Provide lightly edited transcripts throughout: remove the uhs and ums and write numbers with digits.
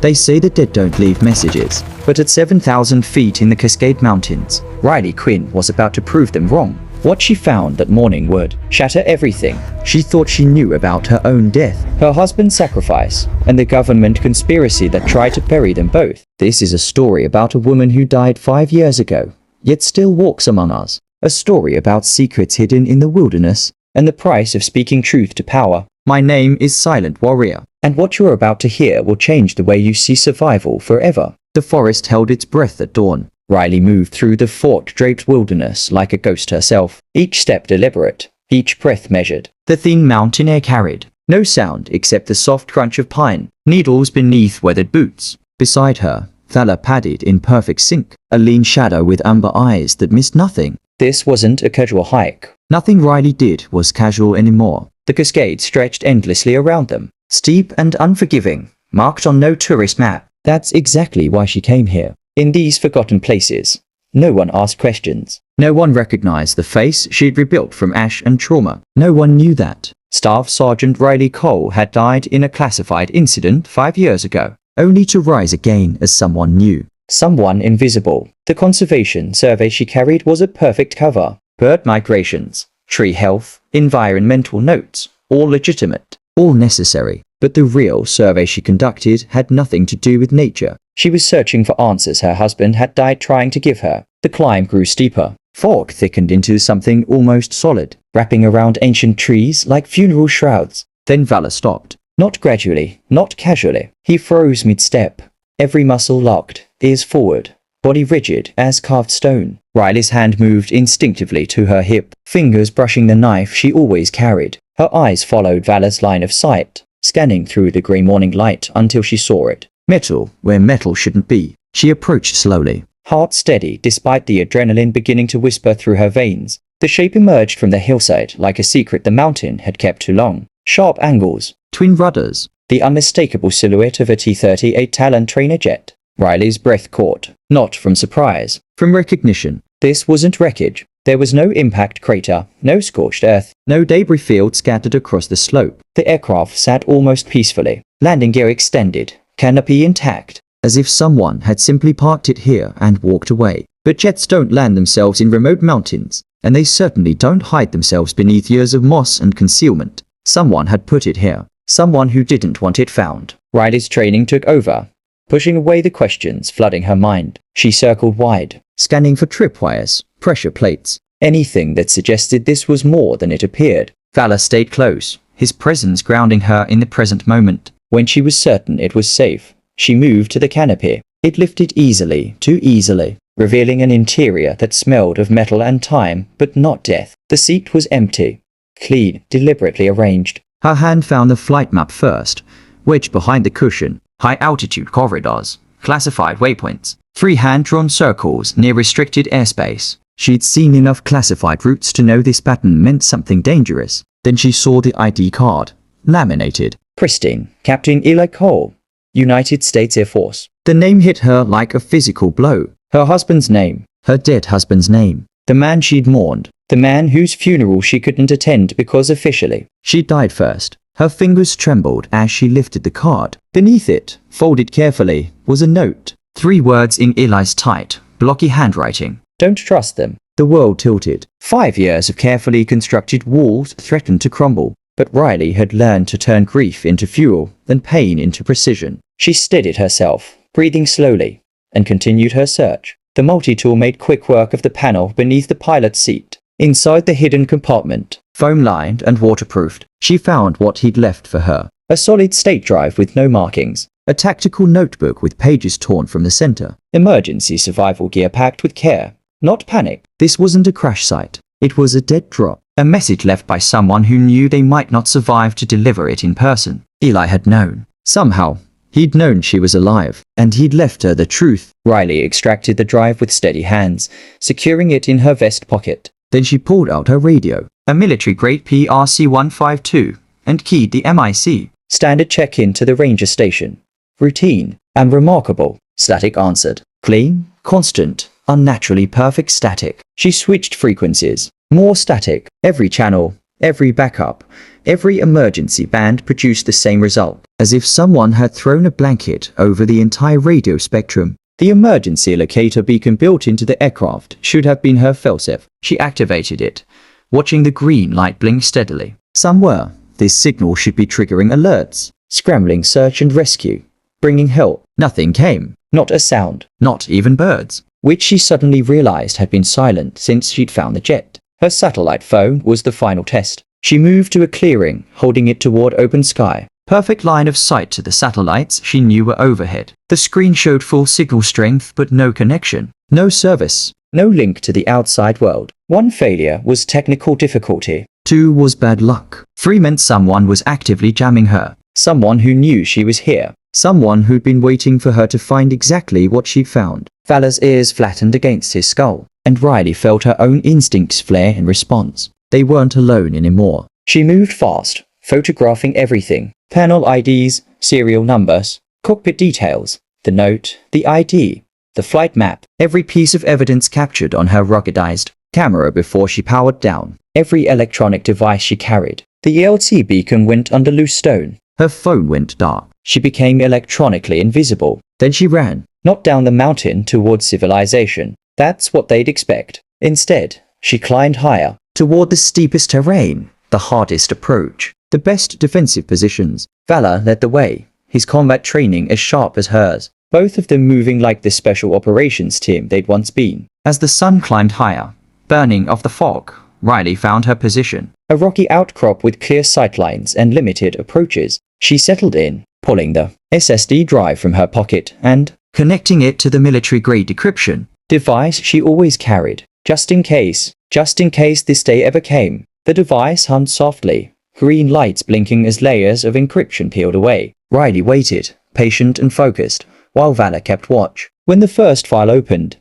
They say the dead don't leave messages, but at 7,000 feet in the Cascade Mountains, Riley Quinn was about to prove them wrong. What she found that morning would shatter everything she thought she knew about her own death, her husband's sacrifice, and the government conspiracy that tried to bury them both. This is a story about a woman who died 5 years ago, yet still walks among us. A story about secrets hidden in the wilderness, and the price of speaking truth to power. My name is Silent Warrior, and what you're about to hear will change the way you see survival forever. The forest held its breath at dawn. Riley moved through the fort-draped wilderness like a ghost herself, each step deliberate, each breath measured. The thin mountain air carried no sound except the soft crunch of pine needles beneath weathered boots. Beside her, Thala padded in perfect sync, a lean shadow with amber eyes that missed nothing. This wasn't a casual hike. Nothing Riley did was casual anymore. The cascade stretched endlessly around them, steep and unforgiving, marked on no tourist map. That's exactly why she came here. In these forgotten places, no one asked questions. No one recognized the face she'd rebuilt from ash and trauma. No one knew that Staff Sergeant Riley Cole had died in a classified incident 5 years ago, only to rise again as someone new. Someone invisible. The conservation survey she carried was a perfect cover. Bird migrations, tree health, environmental notes, all legitimate, all necessary. But the real survey she conducted had nothing to do with nature. She was searching for answers her husband had died trying to give her. The climb grew steeper. Fog thickened into something almost solid, wrapping around ancient trees like funeral shrouds. Then Valor stopped. Not gradually, not casually. He froze mid-step, every muscle locked, ears forward, body rigid as carved stone. Riley's hand moved instinctively to her hip, fingers brushing the knife she always carried. Her eyes followed Valor's line of sight, scanning through the grey morning light until she saw it. Metal where metal shouldn't be. She approached slowly, heart steady despite the adrenaline beginning to whisper through her veins. The shape emerged from the hillside like a secret the mountain had kept too long. Sharp angles, twin rudders, the unmistakable silhouette of a T-38 Talon trainer jet. Riley's breath caught, not from surprise, from recognition. This wasn't wreckage. There was no impact crater, no scorched earth, no debris field scattered across the slope. The aircraft sat almost peacefully, landing gear extended, canopy intact, as if someone had simply parked it here and walked away. But jets don't land themselves in remote mountains, and they certainly don't hide themselves beneath years of moss and concealment. Someone had put it here, someone who didn't want it found. Riley's training took over, pushing away the questions flooding her mind. She circled wide, scanning for tripwires, pressure plates, anything that suggested this was more than it appeared. Valor stayed close, his presence grounding her in the present moment. When she was certain it was safe, she moved to the canopy. It lifted easily, too easily, revealing an interior that smelled of metal and time, but not death. The seat was empty, clean, deliberately arranged. Her hand found the flight map first, wedged behind the cushion. High-altitude corridors, classified waypoints, 3 hand-drawn circles near restricted airspace. She'd seen enough classified routes to know this pattern meant something dangerous. Then she saw the ID card, laminated. Pristine, Captain Eli Cole, United States Air Force. The name hit her like a physical blow. Her husband's name, her dead husband's name. The man she'd mourned, the man whose funeral she couldn't attend because officially she died first. Her fingers trembled as she lifted the card. Beneath it, folded carefully, was a note. 3 words in Eli's tight, blocky handwriting. Don't trust them. The world tilted. 5 years of carefully constructed walls threatened to crumble. But Riley had learned to turn grief into fuel, and pain into precision. She steadied herself, breathing slowly, and continued her search. The multi-tool made quick work of the panel beneath the pilot's seat. Inside the hidden compartment, foam-lined and waterproofed, she found what he'd left for her. A solid-state drive with no markings. A tactical notebook with pages torn from the center. Emergency survival gear packed with care, not panic. This wasn't a crash site. It was a dead drop. A message left by someone who knew they might not survive to deliver it in person. Eli had known. Somehow, he'd known she was alive, and he'd left her the truth. Riley extracted the drive with steady hands, securing it in her vest pocket. Then she pulled out her radio, a military-grade PRC-152, and keyed the MIC. Standard check-in to the ranger station. Routine, and remarkable. Static answered. Clean, constant, unnaturally perfect static. She switched frequencies. More static. Every channel, Every backup, every emergency band produced the same result, as if someone had thrown a blanket over the entire radio spectrum. The emergency locator beacon built into the aircraft should have been her failsafe. She activated it, watching the green light blink steadily. Somewhere, this signal should be triggering alerts, scrambling search and rescue, bringing help. Nothing came. Not a sound. Not even birds, which she suddenly realized had been silent since she'd found the jet. Her satellite phone was the final test. She moved to a clearing, holding it toward open sky. Perfect line of sight to the satellites she knew were overhead. The screen showed full signal strength but no connection. No service. No link to the outside world. 1 failure was technical difficulty. 2 was bad luck. 3 meant someone was actively jamming her. Someone who knew she was here. Someone who'd been waiting for her to find exactly what she'd found. Valor's ears flattened against his skull, and Riley felt her own instincts flare in response. They weren't alone anymore. She moved fast, photographing everything. Panel IDs, serial numbers, cockpit details, the note, the ID, the flight map, every piece of evidence captured on her ruggedized camera before she powered down. Every electronic device she carried. The ELT beacon went under loose stone. Her phone went dark. She became electronically invisible. Then she ran, not down the mountain towards civilization. That's what they'd expect. Instead, she climbed higher, toward the steepest terrain, the hardest approach, the best defensive positions. Valor led the way, his combat training as sharp as hers, both of them moving like the special operations team they'd once been. As the sun climbed higher, burning off the fog, Riley found her position. A rocky outcrop with clear sightlines and limited approaches. She settled in, pulling the SSD drive from her pocket and connecting it to the military-grade decryption device she always carried, just in case this day ever came. The device hummed softly, green lights blinking as layers of encryption peeled away. Riley waited, patient and focused, while Valor kept watch. When the first file opened,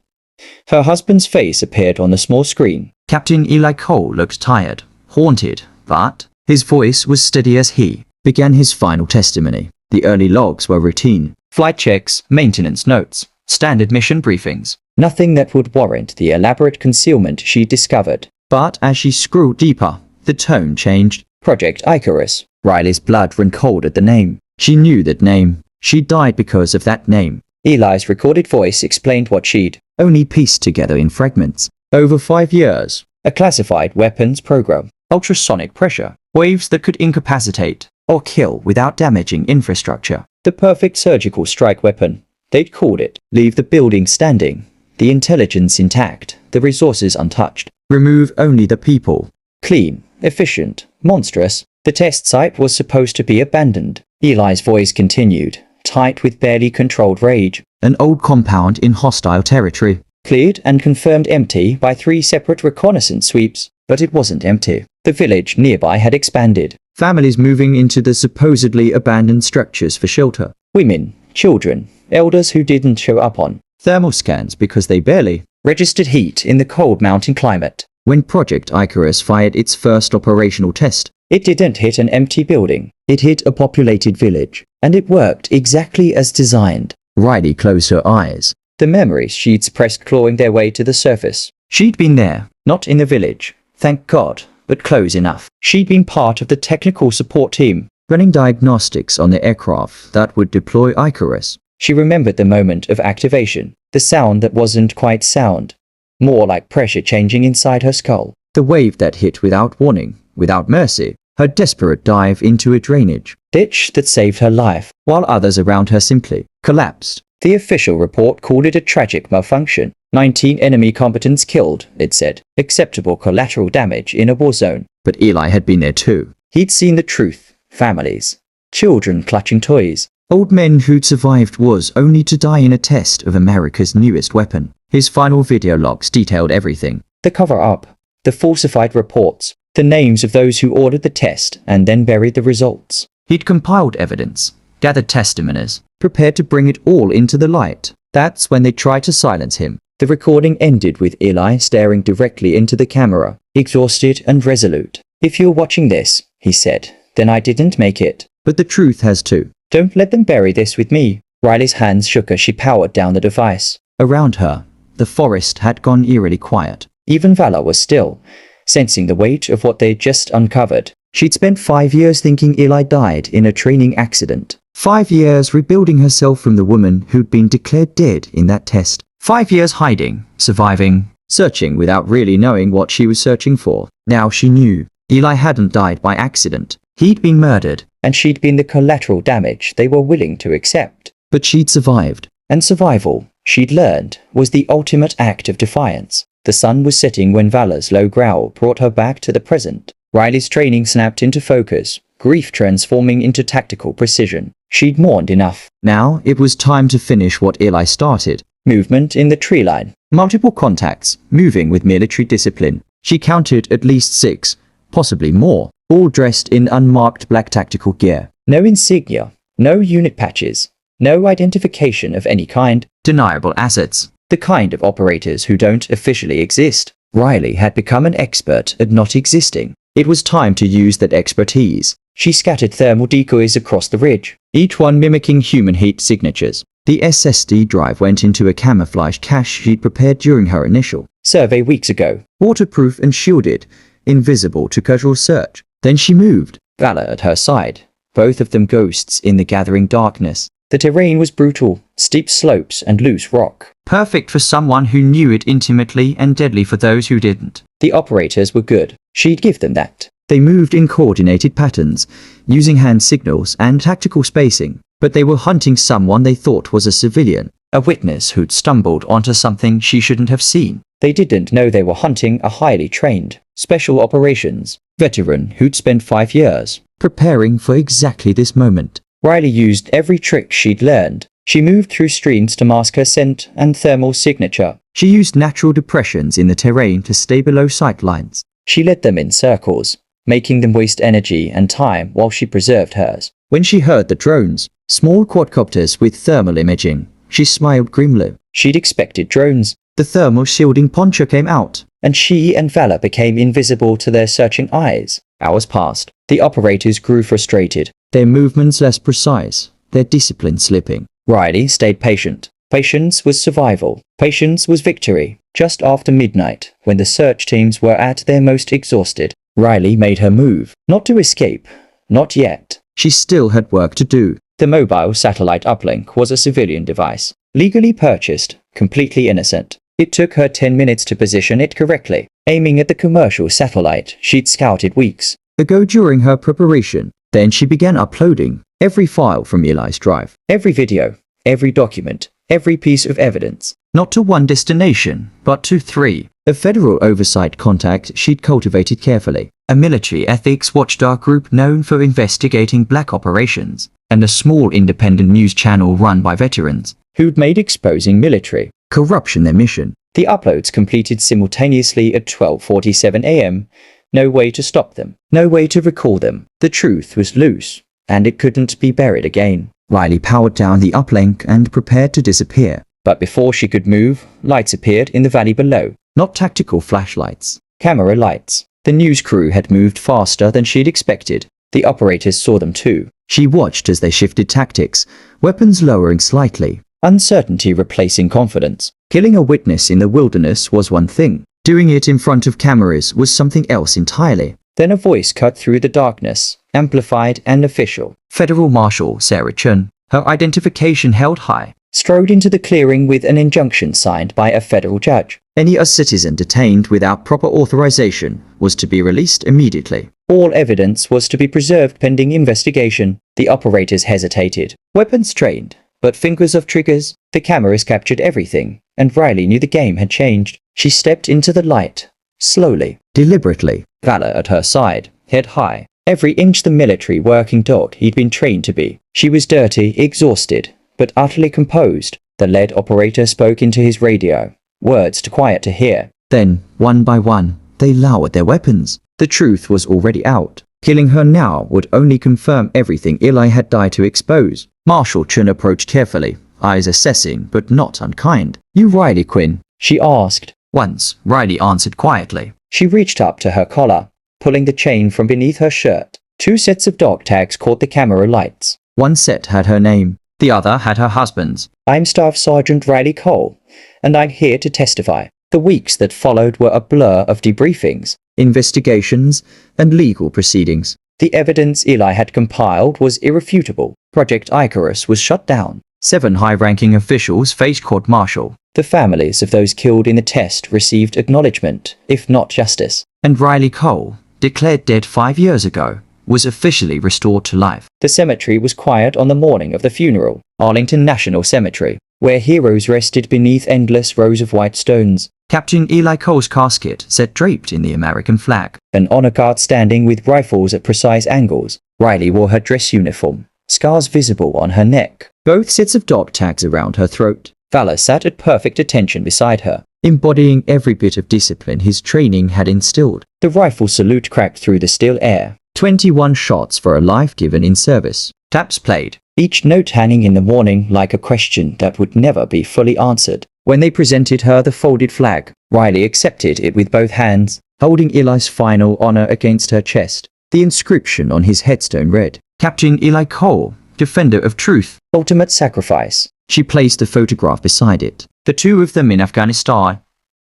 her husband's face appeared on the small screen. Captain Eli Cole looked tired, haunted, but his voice was steady as he began his final testimony. The early logs were routine. Flight checks, maintenance notes, standard mission briefings. Nothing that would warrant the elaborate concealment she discovered. But as she scrolled deeper, the tone changed. Project Icarus. Riley's blood ran cold at the name. She knew that name. She died because of that name. Eli's recorded voice explained what she'd only pieced together in fragments. Over 5 years, a classified weapons program. Ultrasonic pressure. Waves that could incapacitate or kill without damaging infrastructure. The perfect surgical strike weapon. They'd called it. Leave the building standing. The intelligence intact. The resources untouched. Remove only the people. Clean, efficient, monstrous. The test site was supposed to be abandoned. Eli's voice continued, tight with barely controlled rage. An old compound in hostile territory. Cleared and confirmed empty by 3 separate reconnaissance sweeps. But it wasn't empty. The village nearby had expanded. Families moving into the supposedly abandoned structures for shelter. Women, children, elders who didn't show up on thermal scans because they barely registered heat in the cold mountain climate. When Project Icarus fired its first operational test, it didn't hit an empty building. It hit a populated village. And it worked exactly as designed. Riley closed her eyes. The memories she'd suppressed clawing their way to the surface. She'd been there, not in the village, thank God, but close enough. She'd been part of the technical support team, running diagnostics on the aircraft that would deploy Icarus. She remembered the moment of activation, the sound that wasn't quite sound, more like pressure changing inside her skull. The wave that hit without warning, without mercy, her desperate dive into a drainage ditch that saved her life, while others around her simply collapsed. The official report called it a tragic malfunction. 19 enemy combatants killed, it said. Acceptable collateral damage in a war zone. But Eli had been there too. He'd seen the truth. Families. Children clutching toys. Old men who'd survived wars only to die in a test of America's newest weapon. His final video logs detailed everything. The cover-up. The falsified reports. The names of those who ordered the test and then buried the results. He'd compiled evidence. Gathered testimonies. Prepared to bring it all into the light. That's when they tried to silence him. The recording ended with Eli staring directly into the camera, exhausted and resolute. If you're watching this, he said, then I didn't make it. But the truth has too. Don't let them bury this with me. Riley's hands shook as she powered down the device. Around her, the forest had gone eerily quiet. Even Valor was still, sensing the weight of what they'd just uncovered. She'd spent 5 years thinking Eli died in a training accident. 5 years rebuilding herself from the woman who'd been declared dead in that test. 5 years hiding, surviving, searching without really knowing what she was searching for. Now she knew. Eli hadn't died by accident. He'd been murdered, and she'd been the collateral damage they were willing to accept. But she'd survived. And survival, she'd learned, was the ultimate act of defiance. The sun was setting when Valor's low growl brought her back to the present. Riley's training snapped into focus, grief transforming into tactical precision. She'd mourned enough. Now it was time to finish what Eli started. Movement in the tree line. Multiple contacts, moving with military discipline. She counted at least 6, possibly more, all dressed in unmarked black tactical gear. No insignia, no unit patches, no identification of any kind. Deniable assets. The kind of operators who don't officially exist. Riley had become an expert at not existing. It was time to use that expertise. She scattered thermal decoys across the ridge, each one mimicking human heat signatures. The SSD drive went into a camouflage cache she'd prepared during her initial survey weeks ago. Waterproof and shielded, invisible to casual search. Then she moved, Valor at her side, both of them ghosts in the gathering darkness. The terrain was brutal, steep slopes and loose rock. Perfect for someone who knew it intimately and deadly for those who didn't. The operators were good. She'd give them that. They moved in coordinated patterns, using hand signals and tactical spacing. But they were hunting someone they thought was a civilian. A witness who'd stumbled onto something she shouldn't have seen. They didn't know they were hunting a highly trained, special operations veteran who'd spent 5 years preparing for exactly this moment. Riley used every trick she'd learned. She moved through streams to mask her scent and thermal signature. She used natural depressions in the terrain to stay below sight lines. She led them in circles, making them waste energy and time while she preserved hers. When she heard the drones, small quadcopters with thermal imaging, she smiled grimly. She'd expected drones. The thermal shielding poncho came out, and she and Valor became invisible to their searching eyes. Hours passed. The operators grew frustrated, their movements less precise, their discipline slipping. Riley stayed patient. Patience was survival. Patience was victory. Just after midnight, when the search teams were at their most exhausted, Riley made her move. Not to escape. Not yet. She still had work to do. The mobile satellite uplink was a civilian device, legally purchased, completely innocent. It took her 10 minutes to position it correctly, aiming at the commercial satellite she'd scouted weeks ago during her preparation. Then she began uploading every file from Eli's drive, every video, every document, every piece of evidence, not to one destination, but to 3. A federal oversight contact she'd cultivated carefully, a military ethics watchdog group known for investigating black operations, and a small independent news channel run by veterans who'd made exposing military corruption their mission. The uploads completed simultaneously at 12:47 a.m. No way to stop them, no way to recall them. The truth was loose, and it couldn't be buried again. Riley powered down the uplink and prepared to disappear. But before she could move, lights appeared in the valley below. Not tactical flashlights, camera lights. The news crew had moved faster than she'd expected. The operators saw them too. She watched as they shifted tactics, weapons lowering slightly, uncertainty replacing confidence. Killing a witness in the wilderness was one thing. Doing it in front of cameras was something else entirely. Then a voice cut through the darkness, amplified and official. Federal Marshal Sarah Chun, her identification held high, strode into the clearing with an injunction signed by a federal judge. Any citizen detained without proper authorization was to be released immediately. All evidence was to be preserved pending investigation. The operators hesitated, weapons trained, but fingers of triggers. The cameras captured everything, and Riley knew the game had changed. She stepped into the light, slowly, deliberately, Valor at her side, head high, every inch the military working dog he'd been trained to be. She was dirty, exhausted, but utterly composed. The lead operator spoke into his radio, words too quiet to hear. Then, one by one, they lowered their weapons. The truth was already out. Killing her now would only confirm everything Eli had died to expose. Marshal Chun approached carefully, eyes assessing but not unkind. "You Riley Quinn?" she asked. Once, Riley answered quietly. She reached up to her collar, pulling the chain from beneath her shirt. 2 sets of dog tags caught the camera lights. One set had her name, the other had her husband's. "I'm Staff Sergeant Riley Cole, and I'm here to testify." The weeks that followed were a blur of debriefings, investigations, and legal proceedings. The evidence Eli had compiled was irrefutable. Project Icarus was shut down. 7 high-ranking officials faced court-martial. The families of those killed in the test received acknowledgement, if not justice. And Riley Cole, declared dead 5 years ago, was officially restored to life. The cemetery was quiet on the morning of the funeral. Arlington National Cemetery, where heroes rested beneath endless rows of white stones. Captain Eli Cole's casket sat draped in the American flag. An honor guard standing with rifles at precise angles. Riley wore her dress uniform, scars visible on her neck, both sets of dog tags around her throat. Valor sat at perfect attention beside her, embodying every bit of discipline his training had instilled. The rifle salute cracked through the still air. 21 shots for a life given in service. Taps played, each note hanging in the morning like a question that would never be fully answered. When they presented her the folded flag, Riley accepted it with both hands, holding Eli's final honor against her chest. The inscription on his headstone read, Captain Eli Cole, Defender of Truth, Ultimate Sacrifice. She placed a photograph beside it, the two of them in Afghanistan,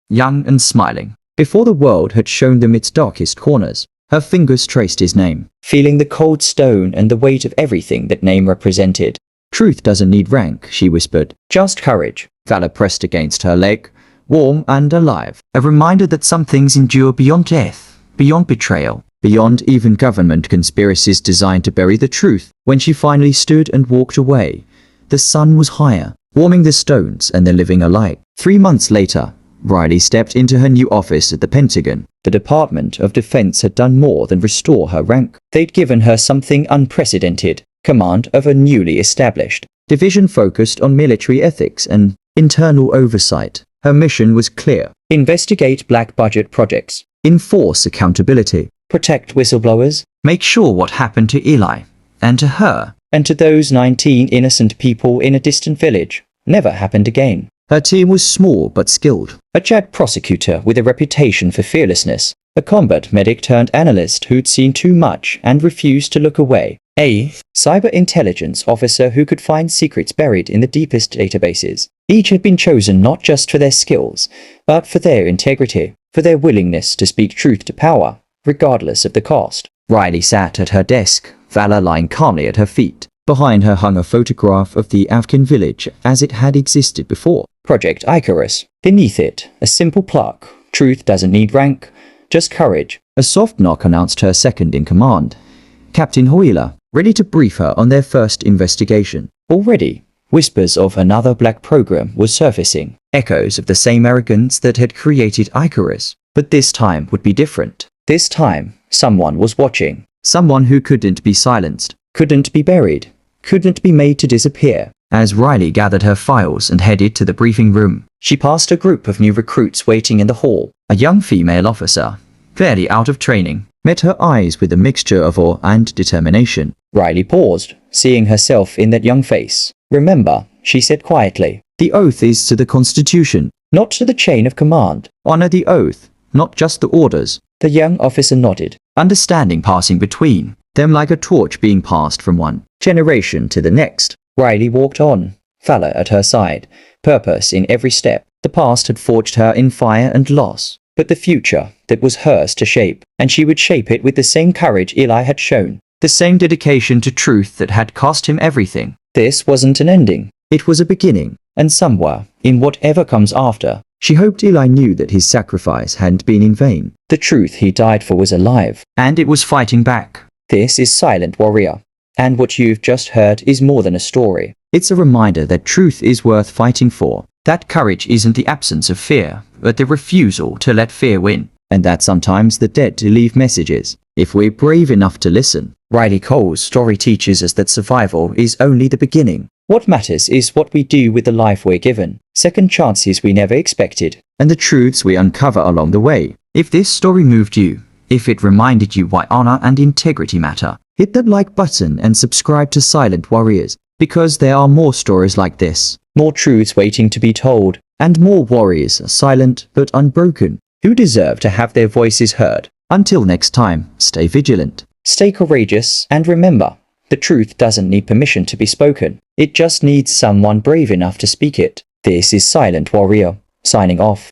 young and smiling. Before the world had shown them its darkest corners, her fingers traced his name, feeling the cold stone and the weight of everything that name represented. Truth doesn't need rank, she whispered. Just courage. Valor pressed against her leg, warm and alive. A reminder that some things endure beyond death, beyond betrayal, beyond even government conspiracies designed to bury the truth. When she finally stood and walked away, the sun was higher, warming the stones and the living alike. 3 months later, Riley stepped into her new office at the Pentagon. The Department of Defense had done more than restore her rank. They'd given her something unprecedented, command of a newly established division focused on military ethics and internal oversight. Her mission was clear: investigate black budget projects, enforce accountability, protect whistleblowers, make sure what happened to Eli, and to her, and to those 19 innocent people in a distant village, never happened again. Her team was small but skilled. A JAG prosecutor with a reputation for fearlessness, a combat medic turned analyst who'd seen too much and refused to look away, a cyber intelligence officer who could find secrets buried in the deepest databases. Each had been chosen not just for their skills, but for their integrity, for their willingness to speak truth to power, regardless of the cost. Riley sat at her desk, Valor lying calmly at her feet. Behind her hung a photograph of the Afghan village as it had existed before. Project Icarus. Beneath it, a simple plaque. Truth doesn't need rank, just courage. A soft knock announced her second in command, Captain Hoyler, ready to brief her on their first investigation. Already, whispers of another black program was surfacing, echoes of the same arrogance that had created Icarus. But this time would be different. This time, someone was watching. Someone who couldn't be silenced, couldn't be buried, couldn't be made to disappear. As Riley gathered her files and headed to the briefing room, she passed a group of new recruits waiting in the hall. A young female officer, barely out of training, met her eyes with a mixture of awe and determination. Riley paused, seeing herself in that young face. Remember, she said quietly, the oath is to the Constitution, not to the chain of command. Honor the oath, not just the orders. The young officer nodded, understanding passing between them like a torch being passed from one generation to the next. Riley walked on, Valor at her side, purpose in every step. The past had forged her in fire and loss, but the future that was hers to shape, and she would shape it with the same courage Eli had shown, the same dedication to truth that had cost him everything. This wasn't an ending, it was a beginning, and somewhere, in whatever comes after, she hoped Eli knew that his sacrifice hadn't been in vain. The truth he died for was alive, and it was fighting back. This is Silent Warrior, and what you've just heard is more than a story. It's a reminder that truth is worth fighting for, that courage isn't the absence of fear, but the refusal to let fear win, and that sometimes the dead leave messages, if we're brave enough to listen. Riley Cole's story teaches us that survival is only the beginning. What matters is what we do with the life we're given, second chances we never expected, and the truths we uncover along the way. If this story moved you, if it reminded you why honor and integrity matter, hit that like button and subscribe to Silent Warriors, because there are more stories like this, more truths waiting to be told, and more warriors silent but unbroken, who deserve to have their voices heard. Until next time, stay vigilant, stay courageous, and remember, the truth doesn't need permission to be spoken. It just needs someone brave enough to speak it. This is Silent Warrior, signing off.